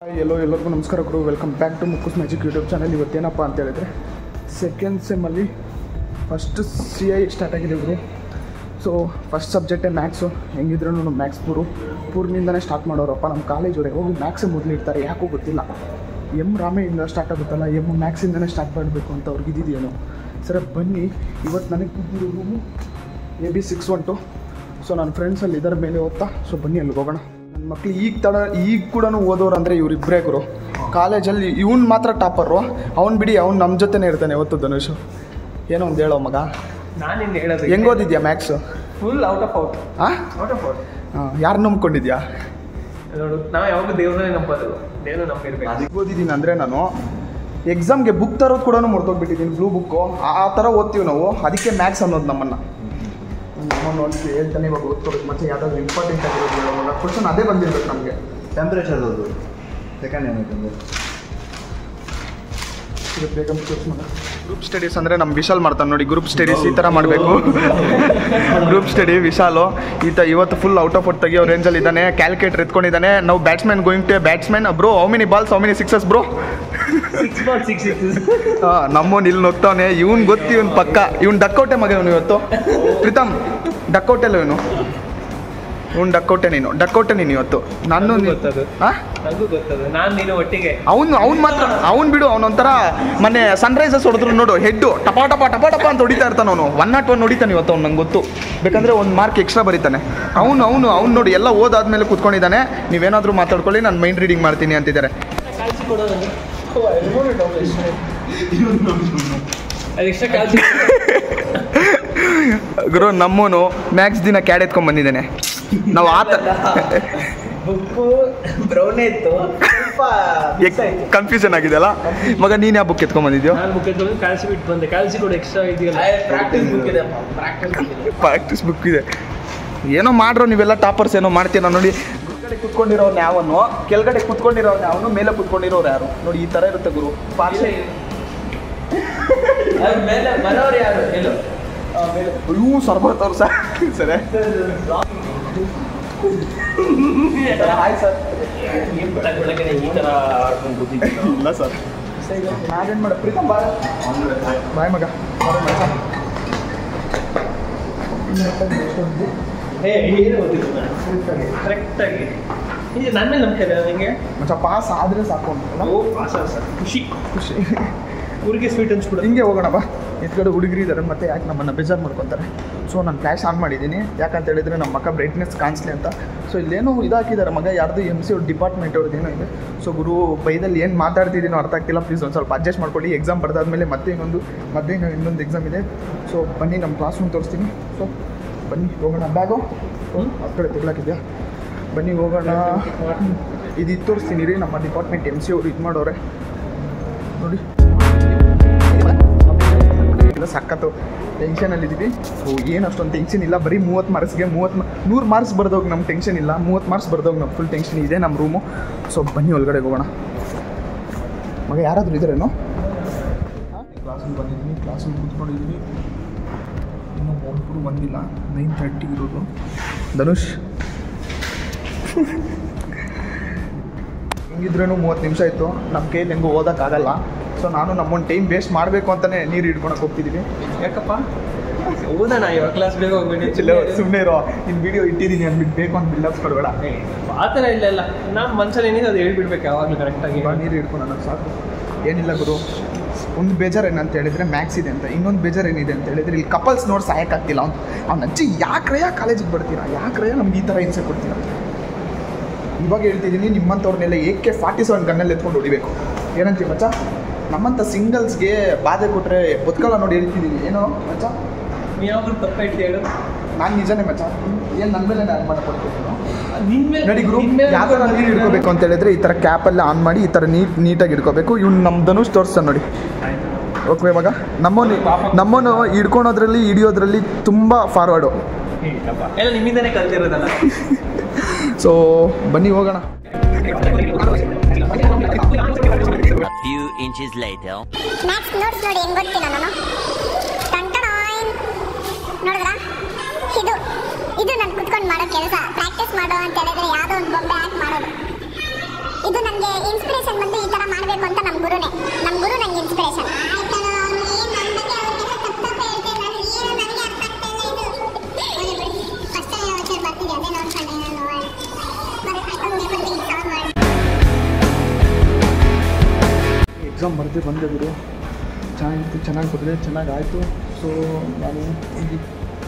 ಎಲ್ಲರಿಗೂ ನಮಸ್ಕಾರ ಗುರು. Welcome back to Mukkus magic YouTube channel. ಇವತ್ತೇನಪ್ಪ ಅಂತ ಹೇಳಿದ್ರೆ ಸೆಕೆಂಡ್ ಸೆಮ್ಮಲ್ಲಿ ಫಸ್ಟ್ CI ಸ್ಟಾರ್ಟ್ ಆಗಿದೆ ಗುರು. ಸೊ ಫಸ್ಟ್ ಸಬ್ಜೆಕ್ಟೇ ಮ್ಯಾಥ್ಸು. ಹೆಂಗಿದ್ರೂ ಮ್ಯಾಥ್ಸ್ ಪೂರ್ಣಿಂದನೇ ಸ್ಟಾರ್ಟ್ ಮಾಡೋರಪ್ಪ ನಮ್ಮ ಕಾಲೇಜವ್ರೆ. ಹೋಗಿ ಮ್ಯಾಥ್ಸೇ ಮೊದಲಿಡ್ತಾರೆ, ಯಾಕೋ ಗೊತ್ತಿಲ್ಲ. ರಾಮೆಯಿಂದ ಸ್ಟಾರ್ಟ್ ಆಗುತ್ತಲ್ಲ, ಮ್ಯಾಥ್ಸಿಂದನೇ ಸ್ಟಾರ್ಟ್ ಮಾಡಬೇಕು ಅಂತ ಅವ್ರಿಗೆ ಇದ್ದಿದ್ದೇನೋ. ಸರಿ ಬನ್ನಿ, ಇವತ್ತು ನನಗೆ ಕೂತಿರೋ ರೂಮು AB 612. ಸೊ ನನ್ನ ಫ್ರೆಂಡ್ಸಲ್ಲಿ ಇದರ ಮೇಲೆ ಓದ್ತಾ. ಸೊ ಬನ್ನಿ ಅಲ್ಲಿಗೆ ಹೋಗೋಣ. ನನ್ನ ಮಕ್ಳು ಈಗ ಕೂಡ ಓದೋರು ಅಂದರೆ ಇವರಿಬ್ಬರೇ ಗುರು. ಕಾಲೇಜಲ್ಲಿ ಇವ್ನು ಮಾತ್ರ ಟಾಪರು. ಅವ್ನು ಬಿಡಿ, ಅವ್ನು ನಮ್ಮ ಜೊತೆನೇ ಇರ್ತಾನೆ ಯಾವತ್ತು. ಧನುಷ್ ಏನೋ ಒಂದು ಹೇಳೋ ಮಗ. ನಾನು ಹೇಳೋದು ಹೆಂಗೆ ಓದಿದ್ಯಾ maths? Full out of out. ಹಾಂ, ಯಾರು ನಂಬ್ಕೊಂಡಿದ್ಯಾ? ನೋಡು, ನಾವು ಯಾವಾಗ ದೇವ್ರನ್ನೇ ನಂಬೋದು, ದೇವ್ರ ನಂಬಿರ್ಬೇಕು. ಅದಕ್ಕೆ ಓದಿದ್ದೀನಿ ಅಂದರೆ ನಾನು ಎಕ್ಸಾಮ್ಗೆ ಬುಕ್ ತರೋದು ಕೂಡ ಮರ್ತೋಗ್ಬಿಟ್ಟಿದ್ದೀನಿ. ಬ್ಲೂ ಬುಕ್ಕು ಆ ಥರ ಓದ್ತೀವಿ ನಾವು. ಅದಕ್ಕೆ ಮ್ಯಾಥ್ಸ್ ಅನ್ನೋದು ನಮ್ಮನ್ನು ನೋಡಿ ಹೇಳ್ತಾನೆ. ಇವಾಗ ಓದ್ಕೋಬೇಕು ಮತ್ತೆ ಯಾವುದಾದ್ರು ಇಂಪಾರ್ಟೆಂಟ್ ಆಗಿರೋದು ಕ್ವಶನ್ ಅದೇ ಬಂದಿರ್ಬೇಕು ನಮಗೆ. ಟೆಂಪ್ರೇಚರ್ ಅದು ಸೆಕೆಂಡ್ ಏನಾಯ್ತು ಬೇಗ ಗ್ರೂಪ್ ಸ್ಟಡೀಸ್ ಅಂದರೆ ನಮ್ಮ ವಿಶಾಲ್ ಮಾಡ್ತಾನೆ ನೋಡಿ. ಗ್ರೂಪ್ ಸ್ಟಡೀಸ್ ಈ ಥರ ಮಾಡಬೇಕು. ಗ್ರೂಪ್ ಸ್ಟಡಿ ವಿಶಾಲು ಇವತ್ತು ಫುಲ್ ಔಟ್ ಆಫ್ ಔಟ್ ತೆಗಿಯೋ ರೇಂಜಲ್ಲಿ ಇದ್ದಾನೆ. ಕ್ಯಾಲ್ಕುಲೇಟರ್ ಎತ್ಕೊಂಡಿದ್ದಾನೆ. ನಾವು batsman going to batsman bro. How many balls, how many sixes bro? 6 balls 6 sixes. ನಮ್ಮವ್ನು ಇಲ್ಲಿ ನೋಗ್ತಾವನೆ. ಇವ್ನು ಗೊತ್ತಿ, ಇವ್ನು ಪಕ್ಕ. ಇವ್ನು ಡಕ್ಔಟೆ ಮಗ. ಇವನು ಇವತ್ತು ಪ್ರೀತಮ್ ಡಕ್ಔಟೆಲ್ಲ ಇವನು. ಇವ್ನು ಡಕ್ಔಟೆ ನೀನು ಇವತ್ತು. ನಾನು ಗೊತ್ತದು, ನನಗೂ ಗೊತ್ತದು. ನಾನು ನೀನು ಒಟ್ಟಿಗೆ. ಅವ್ನು ಮಾತ್ರ ಅವ್ನು ಬಿಡು. ಅವನೊಂಥರ ಮೊನ್ನೆ ಸನ್ರೈಸರ್ಸ್ ಹೊಡೆದ್ರು ನೋಡು, ಹೆಡ್ಡು ಟಪ ಟಪ ಟಪ ಟಪ ಅಂತ ಹೊಡಿತಾ ಇರ್ತಾನೆ ಅವನು. 101 ಹೊಡಿತಾನೆ ಇವತ್ತು ಅವ್ನು. ನಂಗೆ ಗೊತ್ತು. ಬೇಕಂದರೆ ಒಂದು ಮಾರ್ಕ್ ಎಕ್ಸ್ಟ್ರಾ ಬರೀತಾನೆ ಅವನು ನೋಡಿ. ಎಲ್ಲ ಓದಾದ್ಮೇಲೆ ಕೂತ್ಕೊಂಡಿದ್ದಾನೆ. ನೀವೇನಾದರೂ ಮಾತಾಡ್ಕೊಳ್ಳಿ, ನಾನು ಮೈಂಡ್ ರೀಡಿಂಗ್ ಮಾಡ್ತೀನಿ ಅಂತಿದ್ದಾರೆ. ಗುರು ನಮ್ಮನು ಮ್ಯಾಕ್ಸ್ ದಿನ ಕ್ಯಾಡ್ ಎತ್ಕೊಂಡ್ ಬಂದಿದ್ದಾನೆ. ನಾವು ಆ ಥರ ಕನ್ಫ್ಯೂಷನ್ ಆಗಿದೆ ಅಲ್ಲ ಮಗ. ನೀನು ಯಾವ ಬುಕ್ ಎತ್ಕೊಂಡ್ ಬಂದಿದ್ಯೋ? ಪ್ರಾಕ್ಟೀಸ್ ಬುಕ್ ಇದೆ. ಏನೋ ಮಾಡ್ರೋ ನೀವೆಲ್ಲ ಟಾಪರ್ಸ್, ಏನೋ ಮಾಡ್ತೀರ ನೋಡಿ. ಕೆಳಗಡೆ ಕುತ್ಕೊಂಡಿರೋರು ಯಾವನು, ಕೆಳಗಡೆ ಕುತ್ಕೊಂಡಿರೋರು ಯಾವನು, ಮೇಲೆ ಕುತ್ಕೊಂಡಿರೋರು ಯಾರು ನೋಡಿ. ಈ ಥರ ಇರುತ್ತೆ ಗುರು. ಇವು ಸರ್ ಬರ್ತಾವ್ರು ಸರ್. ಸರಿ ಹಾಯ್ ಸರ್. ಇಲ್ಲ ಸರ್, ನಾವೇನು ಮಾಡ ಪ್ರೀತಮ್ ಬಾಯ್ ಮಗ. ಕರೆಕ್ಟಾಗಿ ನನ್ನ ಮೇಲೆ ನಂಬಿಕೆ ಇದೆ ನಿಮಗೆ. ಮಚ್ಚ ಪಾಸ್ ಆದರೆ ಸಾಕು ಅಂತ ಖುಷಿ ಊರಿಗೆ ಸ್ವೀಟ್ ಹಂಚ್ಬಿಡು. ಹಿಂಗೆ ಹೋಗೋಣ ಬಾ. ಎತ್ಕಡೆ ಹುಡುಗರು ಇದ್ದಾರೆ, ಮತ್ತೆ ಯಾಕೆ ನಮ್ಮನ್ನು ಬೇಜಾರು ಮಾಡ್ಕೊತಾರೆ. ಸೊ ನಾನು ಫ್ಲ್ಯಾಶ್ ಆನ್ ಮಾಡಿದ್ದೀನಿ. ಯಾಕಂತ ಹೇಳಿದರೆ ನಮ್ಮ ಮಕ್ಕ ಬ್ರೈಟ್ನೆಸ್ ಕಾಣಿಸ್ಲಿ ಅಂತ. ಸೊ ಇಲ್ಲೇನೋ ಇದಾಕಿದ್ದಾರೆ ಮಗ, ಯಾರ್ದು MC ಡಿಪಾರ್ಟ್ಮೆಂಟ್ ಅವ್ರದ್ದೇನೋ ಇದೆ. ಸೊ ಗುರು ಬೈದಲ್ಲಿ ಏನು ಮಾತಾಡ್ತಿದ್ದೀನೋ ಅರ್ಥ ಆಗ್ತಿಲ್ಲ. ಪ್ಲೀಸ್ ಒಂದು ಸ್ವಲ್ಪ ಅಡ್ಜಸ್ಟ್ ಮಾಡ್ಕೊಳ್ಳಿ. ಎಕ್ಸಾಮ್ ಬರೆದಾದ್ಮೇಲೆ ಮತ್ತೆ ಇನ್ನೊಂದು ಎಕ್ಸಾಮ್ ಇದೆ. ಸೊ ಬನ್ನಿ, ನಮ್ಮ ಕ್ಲಾಸ್ ರೂಮ್ ತೋರಿಸ್ತೀನಿ. ಸೊ ಬನ್ನಿ ಹೋಗೋಣ. ಬ್ಯಾಗು ಆ ಕಡೆ ತೆಗ್ಲಾಕಿದ್ಯಾ? ಬನ್ನಿ ಹೋಗೋಣ. ಇದು ತೋರಿಸ್ತೀನಿ ರೀ. ನಮ್ಮ ಡಿಪಾರ್ಟ್ಮೆಂಟ್ MC ಅವರು ಇದು ಮಾಡೋರೆ ನೋಡಿ. ಇಲ್ಲ ಸಖತ್ತು ಟೆನ್ಷನಲ್ಲಿದ್ದೀವಿ. ಏನು ಅಷ್ಟೊಂದು ಟೆನ್ಷನ್ ಇಲ್ಲ. ಬರೀ 30 ಮಾರ್ಕ್ಸ್ಗೆ 100 ಮಾರ್ಕ್ಸ್ ಬರ್ದೋಗಿ ನಮ್ಮ ಟೆನ್ಷನ್ ಇಲ್ಲ. 30 ಮಾರ್ಕ್ಸ್ ಬರ್ದೋಗಿ ನಮ್ಮ ಫುಲ್ ಟೆನ್ಷನ್ ಇದೆ ನಮ್ಮ ರೂಮು. ಸೊ ಬನ್ನಿ ಒಳಗಡೆ ಹೋಗೋಣ. ಮಗ ಯಾರಾದರೂ ಇದ್ದಾರೇನೋ? ಕ್ಲಾಸಲ್ಲಿ ಬಂದಿದ್ದೀನಿ, ಕ್ಲಾಸಲ್ಲಿ ಕೂತ್ಕೊಂಡಿದ್ದೀನಿ. ಇನ್ನೂ ಒಬ್ಬರು ಬಂದಿಲ್ಲ. 9:30 ಇರೋದು. ಧನುಷ್ ಹಿಂಗಿದ್ರೂ 30 ನಿಮಿಷ ಇತ್ತು. ನಮ್ಮ ಕೈಯಲ್ಲಿ ಹೆಂಗೂ ಓದೋಕ್ಕಾಗಲ್ಲ. ಸೊ ನಾನು ನಮ್ಮೊಂದು ಟೈಮ್ ವೇಸ್ಟ್ ಮಾಡಬೇಕು ಅಂತಲೇ ನೀರು ಹಿಡ್ಕೊಳಕ್ಕೆ ಹೋಗ್ತಿದ್ದೀವಿ. ಯಾಕಪ್ಪ ಓದೋಣ, ಇವಾಗ ಕ್ಲಾಸ್ ಬೇಗ ಹೋಗ್ಬೇಡಿ. ಸುಮ್ಮನೆ ಇರೋ. ಇನ್ನು ವೀಡಿಯೋ ಇಟ್ಟಿದ್ದೀನಿ ಅಂದ್ಬಿಟ್ಟು ಬೇಕು ಅಂತ ಬಿಲ್ಡಪ್ಸ್ ಕೊಡಬೇಡ. ಆ ಥರ ಇಲ್ಲ. ನಾನು ಮನ್ಸಲ್ಲಿ ಏನಿದೆ ಅದು ಹೇಳ್ಬಿಡ್ಬೇಕು ಯಾವಾಗಲೂ ಕರೆಕ್ಟಾಗಿ. ನೀರು ಹಿಡ್ಕೊಂಡು ಸಾಕು. ಏನಿಲ್ಲ ಗುರು, ಒಂದು ಬೇಜಾರು ಏನಂತ ಹೇಳಿದರೆ ಮ್ಯಾಥ್ಸ್ ಇದೆ ಅಂತ. ಇನ್ನೊಂದು ಬೇಜಾರು ಏನಿದೆ ಅಂತ ಹೇಳಿದರೆ ಇಲ್ಲಿ ಕಪಲ್ಸ್ ನೋಡಿ ಸಾಯಕ್ಕಾಗ್ತಿಲ್ಲ. ಅವ್ನು ಅಜ್ಜಿ ಯಾಕ್ರಯ್ಯ ಕಾಲೇಜಿಗೆ ಬರ್ತೀರಾ, ಯಾಕ್ರಯ್ಯ ನಮ್ಗೆ ಈ ಥರ ಹಿಂಸೆ ಕೊಡ್ತೀರಾ? ಇವಾಗ ಹೇಳ್ತಿದ್ದೀನಿ, ನಿಮ್ಮಂಥವ್ರನ್ನೆಲ್ಲ AK-47 ಗನ್ನಲ್ಲಿ ಎತ್ಕೊಂಡು ಹೊಡಿಬೇಕು. ಏನಂತೀವಿ ಮಚ್ಚ? ನಮ್ಮಂಥ ಸಿಂಗಲ್ಸ್ಗೆ ಬಾಧೆ ಕೊಟ್ಟರೆ ಬದುಕಲ್ಲ ನೋಡಿ ಹೇಳ್ತಿದ್ದೀವಿ. ಏನೋ ಮಚ್ಚ ನೀನಾದ್ರೂ ತಪ್ಪ ಇಟ್ಟು ಹೇಳು. ನಾನು ನಿಜನೇ ಮಚ್ಚ. ಏನು ನನ್ನ ಮೇಲೆ ನಾನು ಮಾಡ್ಕೊಡ್ತೀನಿ ನಿನ್ನ ನೋಡಿ ಗುರು. ಯಾವ ಥರ ನೀರು ಹಿಡ್ಕೋಬೇಕು ಅಂತ ಹೇಳಿದ್ರೆ ಈ ಥರ ಕ್ಯಾಪಲ್ಲಿ ಆನ್ ಮಾಡಿ ಈ ಥರ ನೀಟಾಗಿ ಹಿಡ್ಕೋಬೇಕು. ಇವ್ನು ನಮ್ಮ ಧನುಷ್ ತೋರಿಸ್ತಾನೆ ನೋಡಿ. ಓಕೆ ಮಗ, ನಮ್ಮನ್ನು ಹಿಡ್ಕೊಳೋದ್ರಲ್ಲಿ ಹಿಡಿಯೋದ್ರಲ್ಲಿ ತುಂಬ ಫಾರ್ವರ್ಡು. ಎಲ್ಲ ನಿಮ್ಮಿಂದನೇ ಕಲ್ತಿರೋದಲ್ಲ. ಸೊ ಬನ್ನಿ ಹೋಗೋಣ. A few inches later. Max notes ನೋಡಿ ಹೆಂಗ್ ಗೊತ್ತಿಲ್ಲ ನಾನು. ನೋಡಿದ್ರಾ? ಇದು ನಾನು ಕುತ್ಕೊಂಡು ಮಾಡೋ ಕೆಲಸ. ಪ್ರಾಕ್ಟೀಸ್ ಮಾಡೋ ಅಂತ ಹೇಳಿದ್ರೆ ಯಾವುದೋ ಒಂದು ಬೊಂಬೆ ಆ್ಯಕ್ಟ್ ಮಾಡೋದು. ಇದು ನನಗೆ ಇನ್ಸ್ಪಿರೇಷನ್ ಬಂದು ಈ ತರ ಮಾಡಬೇಕು ಅಂತ ನಮ್ಮ ಗುರು ನನಗೆ ಇನ್ಸ್ಪಿರೇಷನ್. ಎಕ್ಸಾಮ್ ಬರೆದು ಬಂದೆ ಗುರು, ಚೆನ್ನಾಗಿ ಬರೆದೆ, ಚೆನ್ನಾಗಿ ಆಯಿತು. ಸೊ ನಾನು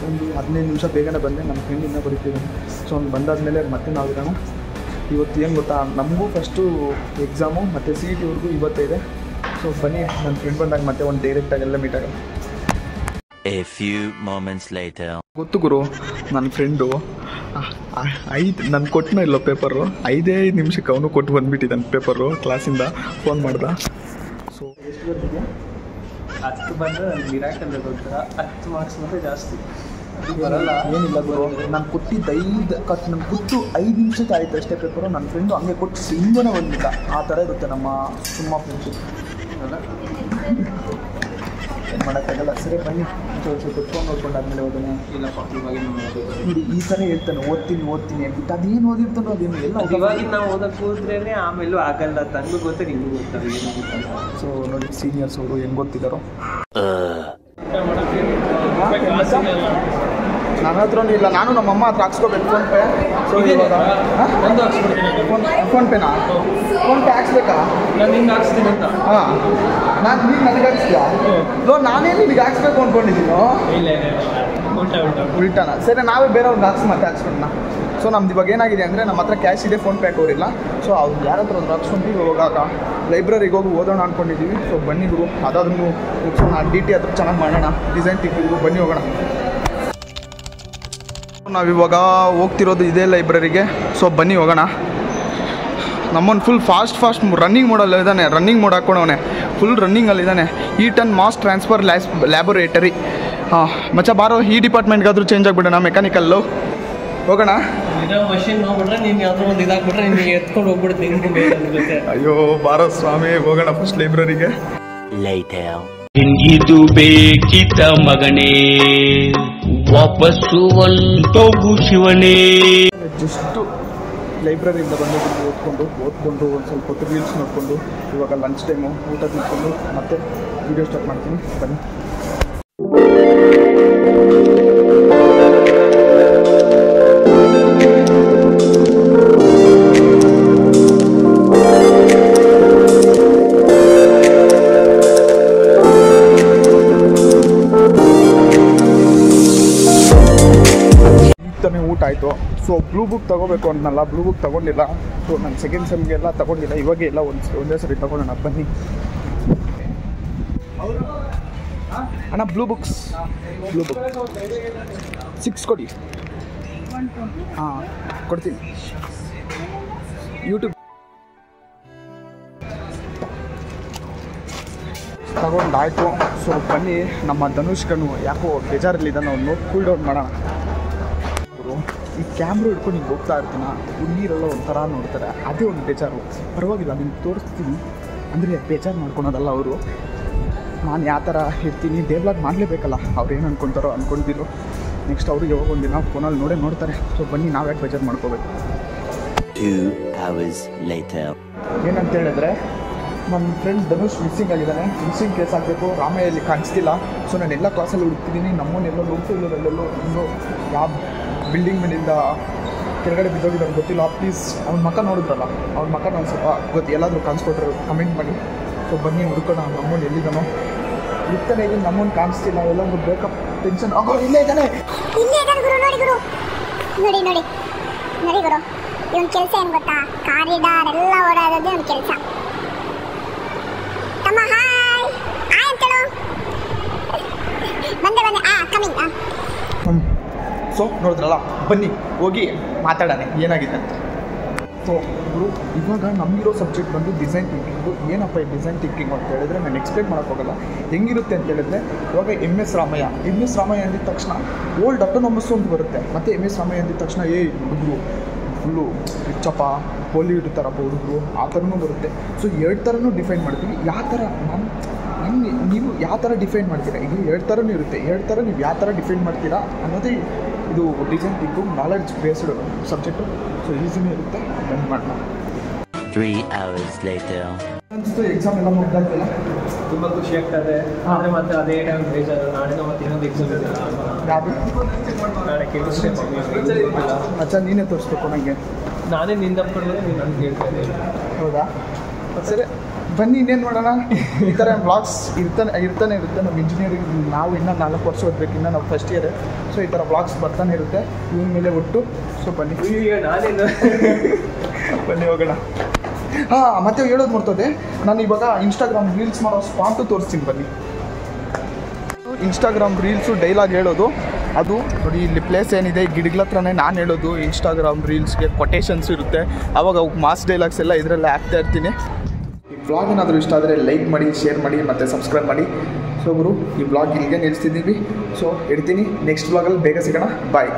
ಒಂದು 15 ನಿಮಿಷ ಬೇಗನೆ ಬಂದೆ. ನಮ್ಮ ಫ್ರೆಂಡ್ ಇನ್ನೂ ಬರೀತಿದ್ದಾನೆ. ಸೊ ಅವ್ನು ಬಂದಾದಮೇಲೆ ಮತ್ತೆ ನಾವು ಇರೋಣ. ಇವತ್ತು ಏನು ಗೊತ್ತಾ, ನಮಗೂ ಫಸ್ಟು ಎಕ್ಸಾಮು ಮತ್ತು CET ವರ್ಗೂ ಇವತ್ತೇ ಇದೆ. ಸೊ ಬನ್ನಿ, ನನ್ನ ಫ್ರೆಂಡ್ ಬಂದಾಗ ಮತ್ತೆ ಒಂದು ಡೈರೆಕ್ಟಾಗಿ ಎಲ್ಲ ಮೀಟ್ ಆಗೋಣ. A few moments later. ಗೊತ್ತು ಗುರು, ನನ್ನ ಫ್ರೆಂಡು ನಾನು ಕೊಟ್ಟನ ಇಲ್ಲೋ ಪೇಪರು, 5 ನಿಮಿಷಕ್ಕೆ ಅವನು ಕೊಟ್ಟು ಬಂದುಬಿಟ್ಟಿದ್ದಾನೆ ಪೇಪರು ಕ್ಲಾಸಿಂದ. ಫೋನ್ ಮಾಡ್ದ. ಸೊ ಎಷ್ಟು ಬರ್ತಿದ್ಯಾ? 10 ಬಂದರೆ ನನಗೆ ಮಿರಾಕಲ್ ಗೊತ್ತಾ, 10 ಮಾರ್ಕ್ಸ್ ಮತ್ತೆ ಜಾಸ್ತಿ ಅದು ಬರಲ್ಲ. ಏನಿಲ್ಲ ಗುರು, ನಾನು ಕೊಟ್ಟಿದ್ದು 5 ನಿಮಿಷಕ್ಕೆ ಆಯಿತು ಅಷ್ಟೇ ಪೇಪರು. ನನ್ನ ಫ್ರೆಂಡು ಹಂಗೆ ಕೊಟ್ಟು ಹಿಂದೆನೇ ಬಂದಿಲ್ಲ. ಆ ಥರ ಇರುತ್ತೆ ನಮ್ಮ ಫ್ರೆಂಡ್ಶಿಪ್. ಏನು ಮಾಡೋಕ್ಕಾಗಲ್ಲ. ಸರಿ ಬನ್ನಿ, ಸ್ವಲ್ಪ ಫೋನ್ ನೋಡ್ಕೊಂಡಾದ್ಮೇಲೆ ಹೋಗೋಣ. ಇಲ್ಲಪ್ಪ, ಇವಾಗಿನ ನೋಡಿ ಈ ಥರ ಹೇಳ್ತಾನೆ, ಓದ್ತೀನಿ ಅಂದ್ಬಿಟ್ಟು ಅದೇನು ಓದಿರ್ತಾನೋ ಅದೇನು ಎಲ್ಲ ಇವಾಗಿನ ನಾವು ಓದಕ್ಕೆ ಕೂತ್ರೇನೆ ಆಮೇಲೂ ಆಗಲ್ಲ. ತಂಗೂ ಗೊತ್ತ, ನಿಮಗೂ ಗೊತ್ತಲ್ಲ ಏನು ಗೊತ್ತಲ್ಲ. ಸೊ ನೋಡಿ ಸೀನಿಯರ್ಸ್ ಅವರು ಹೆಂಗೆ ಓದ್ತಿದ್ದಾರೋ. ನನ್ನ ಹತ್ರನೂ ಇಲ್ಲ, ನಾನು ನಮ್ಮಮ್ಮ ಹತ್ರ ಹಾಕ್ಸ್ಕೋಬೇಕು ಫೋನ್ಪೇ. ಸೊ ಇವಾಗ ಒಂದು ಹಾಕ್ಸ್ಬಿಡ್ತೀನಿ. ಫೋನ್ಪೇನಾ? ಫೋನ್ಪೇ ಹಾಕ್ಸ್ಬೇಕಾ? ನಾನು ನಿಮ್ಗೆ ಹಾಕ್ಸ್ತೀನಿ ಅಂತ. ಹಾಂ, ನೀನು ನನಗೆ ಹಾಕ್ಸ್ತೀಯಾ? ನಾನೇ ನಿನಗೆ ಹಾಕ್ಸ್ಬೇಕು ಅಂದ್ಕೊಂಡಿದ್ದೀನೋ. ಇಲ್ಲ ಉಲ್ಟಾನ. ಸರಿ, ನಾವೇ ಬೇರೆಯವ್ರಿಗೆ ಮತ್ತೆ ಹಾಕ್ಸ್ಕೊಂಡ. ಸೊ ನಮ್ದು ಇವಾಗ ಏನಾಗಿದೆ ಅಂದರೆ, ನಮ್ಮ ಹತ್ರ ಕ್ಯಾಶ್ ಇದೆ, ಫೋನ್ಪೇ ಹಾಕೋರಿಲ್ಲ. ಸೊ ಅವ್ರು ಯಾರ ಹತ್ರ ಒಂದು ಹಾಕ್ಸ್ಕೊಂತೀವಿ. ಇವಾಗ ಲೈಬ್ರರಿಗೆ ಹೋಗಿ ಓದೋಣ ಅಂದ್ಕೊಂಡಿದ್ದೀವಿ. ಸೊ ಬನ್ನಿ ಗುರು, ಅದಾದ್ರೂ ಮುಗಿಸೋಣ. DT ಹತ್ರ ಚೆನ್ನಾಗಿ ಮಾಡೋಣ, ಡಿಸೈನ್ ತಿಕ್ಕಿದ್ರು. ಬನ್ನಿ ಹೋಗೋಣ. ನಾವಿವಾಗ ಹೋಗ್ತಿರೋದು ಇದೇ ಲೈಬ್ರರಿಗೆ. ಸೊ ಬನ್ನಿ ಹೋಗೋಣ. ನಮ್ಮನ್ನು ಫುಲ್ ಫಾಸ್ಟ್ ರನ್ನಿಂಗ್ ಮೋಡಲ್ಲಿ ಇದ್ದಾನೆ. ರನ್ನಿಂಗ್ ಮೋಡ್ ಹಾಕ್ಕೊಂಡವನೆ, ಫುಲ್ ರನ್ನಿಂಗಲ್ಲಿದ್ದಾನೆ. Heat and mass transfer laboratory. ಹಾಂ ಮಚ್ಚ, ಬಾರೋ ಈ ಡಿಪಾರ್ಟ್ಮೆಂಟ್ಗಾದರೂ ಚೇಂಜ್ ಆಗಿಬಿಡೋಣ, ಮೆಕ್ಯಾನಿಕಲ್ಲು. ಹೋಗೋಣ. ಮಷಿನ್ ಹೋಗ್ಬಿಟ್ರೆ ನೀನು ಯಾವ್ದೋ ಒಂದು ಇದಾಗ್ಬಿಟ್ರೆ ನಿಮಗೆ ಎತ್ಕೊಂಡು ಹೋಗ್ಬಿಡುತ್ತೆ. ಅಯ್ಯೋ ಬಾರೋ ಸ್ವಾಮಿ, ಹೋಗೋಣ ಫಸ್ಟ್ ಲೈಬ್ರರಿಗೆ. Later. ಹಿಂಗಿದು ಬೇಕಿತ ಮಗನೇ, ವಾಪಸ್ಸು ಒಂದೋಗು ಶಿವನೇ. ಜಸ್ಟು ಲೈಬ್ರರಿಯಿಂದ ಬಂದು ಓದ್ಕೊಂಡು ಒಂದು ಸ್ವಲ್ಪ ಹೊತ್ತು ರೀಲ್ಸ್ ನೋಡಿಕೊಂಡು ಇವಾಗ ಲಂಚ್ ಟೈಮು, ಊಟ ತಿಳ್ಕೊಂಡು ಮತ್ತೆ ವೀಡಿಯೋ ಸ್ಟಾರ್ಟ್ ಮಾಡ್ತೀನಿ. ಬನ್ನಿ. ಊಟ ಆಯಿತು. ಸೊ ಬ್ಲೂ ಬುಕ್ ತೊಗೋಬೇಕು ಅನ್ನಲ್ಲ, ಬ್ಲೂ ಬುಕ್ ತೊಗೊಂಡಿಲ್ಲ. ಸೊ ನಾನು ಸೆಕೆಂಡ್ ಸೆಮ್ಗೆಲ್ಲ ತೊಗೊಂಡಿಲ್ಲ, ಇವಾಗ ಎಲ್ಲ ಒಂದೇ ಸರಿ ತೊಗೊಳ್ಳೋಣ. ಬನ್ನಿ ಅಣ್ಣ, ಬ್ಲೂ ಬುಕ್ 6 ಕೊಡಿ. ಹಾಂ ಕೊಡ್ತೀನಿ. ಯೂಟ್ಯೂಬ್ ತಗೊಂಡಾಯಿತು. ಸೊ ಬನ್ನಿ, ನಮ್ಮ ಧನುಷ್ಕನು ಯಾಕೋ ಬೇಜಾರಲ್ಲಿದ್ದಾನೆ, ಅವನು ಕೂಲ್ ಡೌನ್ ಮಾಡೋಣ. ಈ ಕ್ಯಾಮ್ರಾ ಹಿಡ್ಕೊಂಡು ಹಿಂಗೆ ಹೋಗ್ತಾ ಇರ್ತೀನ, ಹುಡುಗಿರೆಲ್ಲ ಒಂಥರ ನೋಡ್ತಾರೆ, ಅದೇ ಒಂದು ಬೇಜಾರು. ಪರವಾಗಿಲ್ಲ, ನಿಮ್ಗೆ ತೋರಿಸ್ತೀನಿ ಅಂದರೆ ಬೇಜಾರು ಮಾಡ್ಕೊಳೋದಲ್ಲ ಅವರು. ನಾನು ಯಾವ ಥರ ಇರ್ತೀನಿ, ಡೇವ್ಲಾಗ್ ಮಾಡಲೇಬೇಕಲ್ಲ, ಅವ್ರು ಏನು ಅಂದ್ಕೊತಾರೋ ಅಂದ್ಕೊಂಡಿದ್ರು. ನೆಕ್ಸ್ಟ್ ಅವ್ರಿಗೆ ಯಾವಾಗ ಒಂದಿನ ಫೋನಲ್ಲಿ ನೋಡ್ತಾರೆ. ಸೊ ಬನ್ನಿ, ನಾವು ಯಾಕೆ ಬೇಜಾರು ಮಾಡ್ಕೋಬೇಕು. 2 hours later. ಏನಂತ ಹೇಳಿದ್ರೆ, ನನ್ನ ಫ್ರೆಂಡ್ ಧನುಷ್ ಮಿಸ್ಸಿಂಗ್ ಆಗಿದ್ದಾನೆ. ಮಿಸ್ಸಿಂಗ್ ಕೇಸ್ ಆಗಬೇಕು. ರಾಮಯ್ಯಲ್ಲಿ ಕಾಣಿಸ್ತಿಲ್ಲ. ಸೊ ನಾನು ಎಲ್ಲ ಕ್ಲಾಸಲ್ಲಿ ಹುಡುಕ್ತಿದ್ದೀನಿ. ನಮ್ಮನ್ನೆಲ್ಲೋ ಹೋಗ್ತಿಲ್ಲೋ ಇನ್ನೂ ಯಾವ ಬಿಲ್ಡಿಂಗ್ ಮೇಲಿಂದ ಕೆಳಗಡೆ ಬಿದ್ದೋಗಿದ್ದಾರೆ ಗೊತ್ತಿಲ್ಲ. ಪ್ಲೀಸ್ ಅವ್ನ ಮಕ್ಕ ನೋಡಿದ್ರಲ್ಲ, ಅವ್ನ ಮಕ್ಕ ನಾನು ಸ್ವಲ್ಪ ಗೊತ್ತು, ಎಲ್ಲಾದರೂ ಕಾಣಿಸ್ಕೊಟ್ರೆ ಕಮೆಂಟ್ ಮಾಡಿ. ಸೊ ಬನ್ನಿ ಹುಡ್ಕೋಣ. ನಮ್ಮನ್ನು ಎಲ್ಲಿದ್ದಾನೋ ಹುಡುಕ್ತಾನೆ ಇದ್ದೀನಿ, ನಮ್ಮನ್ನು ಕಾಣಿಸ್ತಿಲ್ಲ. ಎಲ್ಲಾದರೂ ಬೇಕಪ್ ಟೆನ್ಷನ್ ಆಗೋ. ಇಲ್ಲೇ ಇದ್ದಾನೆ ಗುರು. ನೋಡಿ ಗುರು, ಇವನ್ ಕೆಲಸ ಏನು ಗೊತ್ತಾ? ಕಾರಿಡಾರ್ ಎಲ್ಲ ಓಡಾಡೋದೇ ಒಂದು ಕೆಲಸ. ತಮ್ಮ ಹಾಯ್ ಅಂತೇಳು. ಬಂದೆ ಕಮಿಂಗ್. ಸೊ ನೋಡಿದ್ರಲ್ಲ, ಬನ್ನಿ ಹೋಗಿ ಮಾತಾಡೋಣ ಏನಾಗಿದೆ ಅಂತ. ಸೊ ಗುರು, ಇವಾಗ ನಮಗಿರೋ ಸಬ್ಜೆಕ್ಟ್ ಬಂದು ಡಿಸೈನ್ ಥಿಂಕಿಂಗು. ಏನಪ್ಪ ಈ ಡಿಸೈನ್ ಥಿಂಕಿಂಗು ಅಂತ ಹೇಳಿದ್ರೆ, ನಾನು ಎಕ್ಸ್ಪ್ಲೇನ್ ಮಾಡೋಕ್ಕೋಗಲ್ಲ. ಹೆಂಗಿರುತ್ತೆ ಅಂತ ಹೇಳಿದ್ರೆ, ಇವಾಗ MS ರಾಮಯ್ಯ ಅಂದಿದ ತಕ್ಷಣ ಓಲ್ಡ್ ಅಟೋನಮಸ್ಸು ಅಂತ ಬರುತ್ತೆ. ಮತ್ತು MS ರಾಮಯ್ಯ ಅಂದಿದ ತಕ್ಷಣ ಹುಡುಗರು ಫುಲ್ಲು ರಿಚ್ಚಪ್ಪ, ಪೋಲಿ ಇಡ್ತಾರಪ್ಪ ಹುಡುಗರು, ಆ ಥರನೂ ಬರುತ್ತೆ. ಸೊ 2 ಥರನೂ ಡಿಫೈನ್ ಮಾಡ್ತೀವಿ. ಯಾವ ಥರ ನೀವು ಯಾವ ಥರ ಡಿಫೈನ್ ಮಾಡ್ತೀರಾ, ಈಗ 2 ಥರನೂ ಇರುತ್ತೆ. 2 ಥರ ನೀವು ಯಾವ ಥರ ಡಿಫೈನ್ ಮಾಡ್ತೀರಾ ಅನ್ನೋದೇ ಇದು design thinking. Knowledge based subject. So ಈಸಿನೂ ಇರುತ್ತೆ. ಬನ್ನಿ ಮಾಡೋಣ. 3 hours later. ಎಕ್ಸಾಮ್ ಎಲ್ಲ ಮುಗ್ದಾಗ್ತಿಲ್ಲ. ತುಂಬ ಖುಷಿ ಆಗ್ತದೆ. ಆದರೆ ಮತ್ತೆ ಅದೇ ಟೈಮ್ ಬೇಜಾರು. ನಾಳೆ ಮತ್ತೆ ಇನ್ನೊಂದು ಎಕ್ಸಾಮ್ ಇದೆ. ಯಾವುದು? ನಾಳೆ ಕೆಮಿಸ್ಟ್ರಿ ಅಚ್ಚಾ, ನೀನೇ ತೋರಿಸ್ಬೇಕು ನನಗೆ. ನಾನೇ ನಿಂದಪ್ಪಿದ್ರೆ ನೀನು ನನಗೆ ಹೇಳ್ತಾ ಇದ್ದೀನಿ. ಹೌದಾ? ಸರಿ, ಬನ್ನಿ ಇನ್ನೇನು ಮಾಡೋಣ. ಈ ಥರ ವ್ಲಾಗ್ಸ್ ಇರ್ತಾನೆ ಇರುತ್ತೆ. ನಮ್ಮ ಇಂಜಿನಿಯರಿಂಗ್ ನಾವು ಇನ್ನೂ 4 ವರ್ಷ ಓದಬೇಕು, ಇನ್ನೂ ನಾವು ಫಸ್ಟ್ ಇಯರ್. ಸೊ ಈ ಥರ ವ್ಲಾಗ್ಸ್ ಬರ್ತಾನೆ ಇರುತ್ತೆ ಇವ್ನ ಮೇಲೆ ಒಟ್ಟು. ಸೊ ಬನ್ನಿ ಈಗ ನಾನೇನು ಬನ್ನಿ ಹೋಗೋಣ. ಹಾಂ, ಮತ್ತೆ ಹೇಳೋದು ಮರ್ತೋದೆ, ನಾನು ಇವಾಗ ಇನ್ಸ್ಟಾಗ್ರಾಮ್ ರೀಲ್ಸ್ ಮಾಡೋ ಸ್ಪಾಟು ತೋರಿಸ್ತೀನಿ ಬನ್ನಿ. ಇನ್ಸ್ಟಾಗ್ರಾಮ್ ರೀಲ್ಸು ಡೈಲಾಗ್ ಹೇಳೋದು ಅದು ನೋಡಿ. ಇಲ್ಲಿ ಪ್ಲೇಸ್ ಏನಿದೆ ಗಿಡಗಳ ಹತ್ರನೇ ನಾನು ಹೇಳೋದು. ಇನ್ಸ್ಟಾಗ್ರಾಮ್ ರೀಲ್ಸ್ಗೆ ಕೊಟೇಶನ್ಸ್ ಇರುತ್ತೆ, ಅವಾಗ ಅವ್ಕೆ ಮಾಸ್ ಡೈಲಾಗ್ಸ್ ಎಲ್ಲ ಇದರಲ್ಲೇ ಹಾಕ್ತಾ ಇರ್ತೀನಿ. ಈ ವ್ಲಾಗ್ ಏನಾದರೂ ಇಷ್ಟ ಆದರೆ ಲೈಕ್ ಮಾಡಿ, ಶೇರ್ ಮಾಡಿ ಮತ್ತು ಸಬ್ಸ್ಕ್ರೈಬ್ ಮಾಡಿ. ಸೊ ಗುರು, ಈ ವ್ಲಾಗ್ ಇಲ್ಲಿಗೆ ನಿಲ್ಲಿಸ್ತಿದ್ದೀವಿ. ಸೊ ಇಡ್ತೀನಿ. ನೆಕ್ಸ್ಟ್ ವ್ಲಾಗಲ್ಲಿ ಬೇಗ ಸಿಗೋಣ. ಬಾಯ್.